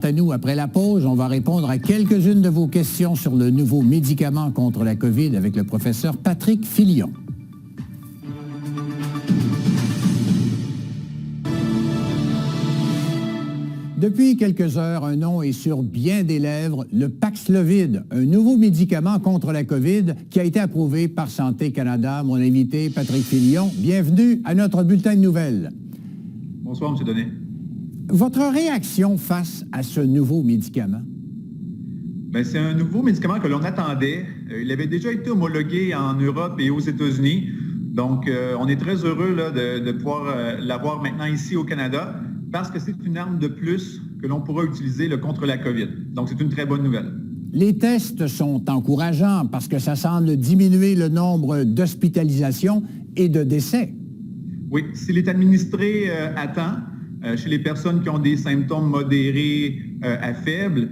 À nous, après la pause, on va répondre à quelques-unes de vos questions sur le nouveau médicament contre la COVID avec le professeur Patrick Filion. Depuis quelques heures, un nom est sur bien des lèvres, le Paxlovid, un nouveau médicament contre la COVID qui a été approuvé par Santé Canada. Mon invité, Patrick Filion, bienvenue à notre bulletin de nouvelles. Bonsoir, M. Donnet. Votre réaction face à ce nouveau médicament? Bien, c'est un nouveau médicament que l'on attendait. Il avait déjà été homologué en Europe et aux États-Unis. Donc, on est très heureux là, de pouvoir l'avoir maintenant ici au Canada parce que c'est une arme de plus que l'on pourra utiliser là, contre la COVID. Donc, c'est une très bonne nouvelle. Les tests sont encourageants parce que ça semble diminuer le nombre d'hospitalisations et de décès. Oui, s'il est administré à temps, chez les personnes qui ont des symptômes modérés à faibles,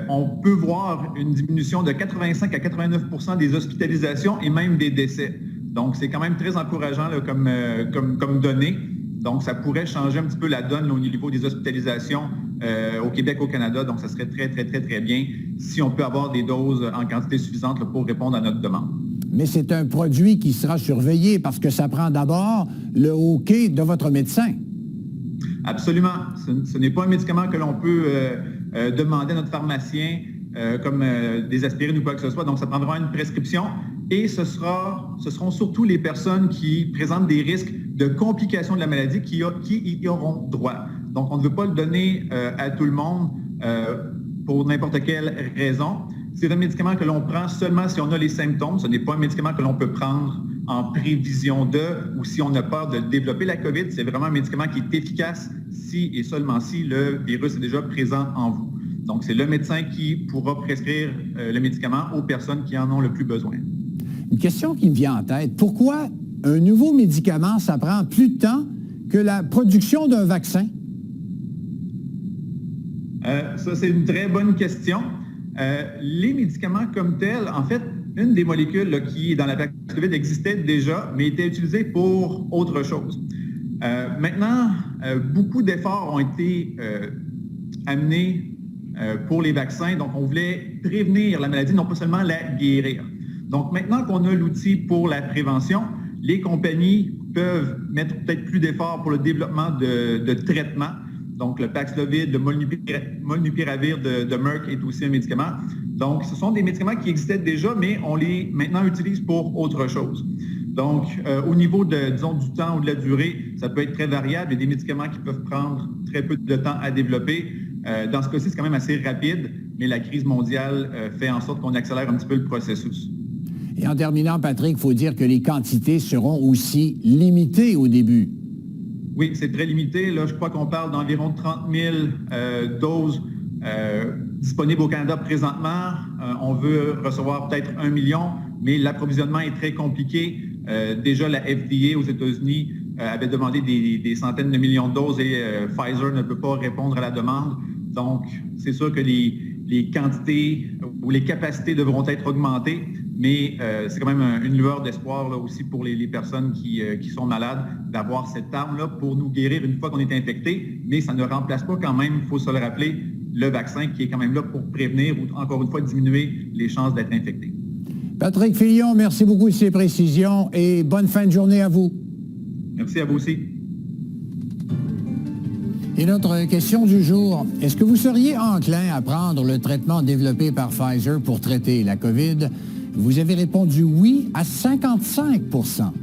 on peut voir une diminution de 85 à 89 des hospitalisations et même des décès. Donc, c'est quand même très encourageant là, comme données. Donc, ça pourrait changer un petit peu la donne là, au niveau des hospitalisations au Québec, au Canada. Donc, ça serait très, très, très, très bien si on peut avoir des doses en quantité suffisante là, pour répondre à notre demande. Mais c'est un produit qui sera surveillé parce que ça prend d'abord le OK de votre médecin. Absolument. Ce n'est pas un médicament que l'on peut demander à notre pharmacien comme des aspirines ou quoi que ce soit. Donc, ça prendra une prescription et ce seront surtout les personnes qui présentent des risques de complications de la maladie qui y auront droit. Donc, on ne veut pas le donner à tout le monde pour n'importe quelle raison. C'est un médicament que l'on prend seulement si on a les symptômes. Ce n'est pas un médicament que l'on peut prendre en prévision de ou si on a peur de développer la COVID. C'est vraiment un médicament qui est efficace si et seulement si le virus est déjà présent en vous. Donc, c'est le médecin qui pourra prescrire le médicament aux personnes qui en ont le plus besoin. Une question qui me vient en tête. Pourquoi un nouveau médicament, ça prend plus de temps que la production d'un vaccin? Ça, c'est une très bonne question. Les médicaments comme tels, en fait, une des molécules là, qui est dans la Paxlovid existait déjà, mais était utilisée pour autre chose. Maintenant, beaucoup d'efforts ont été amenés pour les vaccins. Donc, on voulait prévenir la maladie, non pas seulement la guérir. Donc, maintenant qu'on a l'outil pour la prévention, les compagnies peuvent mettre peut-être plus d'efforts pour le développement de traitements. Donc, le Paxlovid, le Molnupiravir de Merck est aussi un médicament. Donc, ce sont des médicaments qui existaient déjà, mais on les maintenant utilise pour autre chose. Donc, au niveau du temps ou de la durée, ça peut être très variable. Il y a des médicaments qui peuvent prendre très peu de temps à développer. Dans ce cas-ci, c'est quand même assez rapide, mais la crise mondiale fait en sorte qu'on accélère un petit peu le processus. Et en terminant, Patrick, il faut dire que les quantités seront aussi limitées au début. Oui, c'est très limité. Là, je crois qu'on parle d'environ 30 000 doses disponibles au Canada présentement. On veut recevoir peut-être 1 million, mais l'approvisionnement est très compliqué. Déjà, la FDA aux États-Unis avait demandé des centaines de millions de doses et Pfizer ne peut pas répondre à la demande. Donc, c'est sûr que les quantités ou les capacités devront être augmentées, mais c'est quand même une lueur d'espoir là, aussi pour les personnes qui sont malades d'avoir cette arme-là pour nous guérir une fois qu'on est infecté, mais ça ne remplace pas quand même, il faut se le rappeler, le vaccin qui est quand même là pour prévenir ou encore une fois diminuer les chances d'être infecté. Patrick Filion, merci beaucoup de ces précisions et bonne fin de journée à vous. Merci à vous aussi. Et notre question du jour, est-ce que vous seriez enclin à prendre le traitement développé par Pfizer pour traiter la COVID? Vous avez répondu oui à 55 %.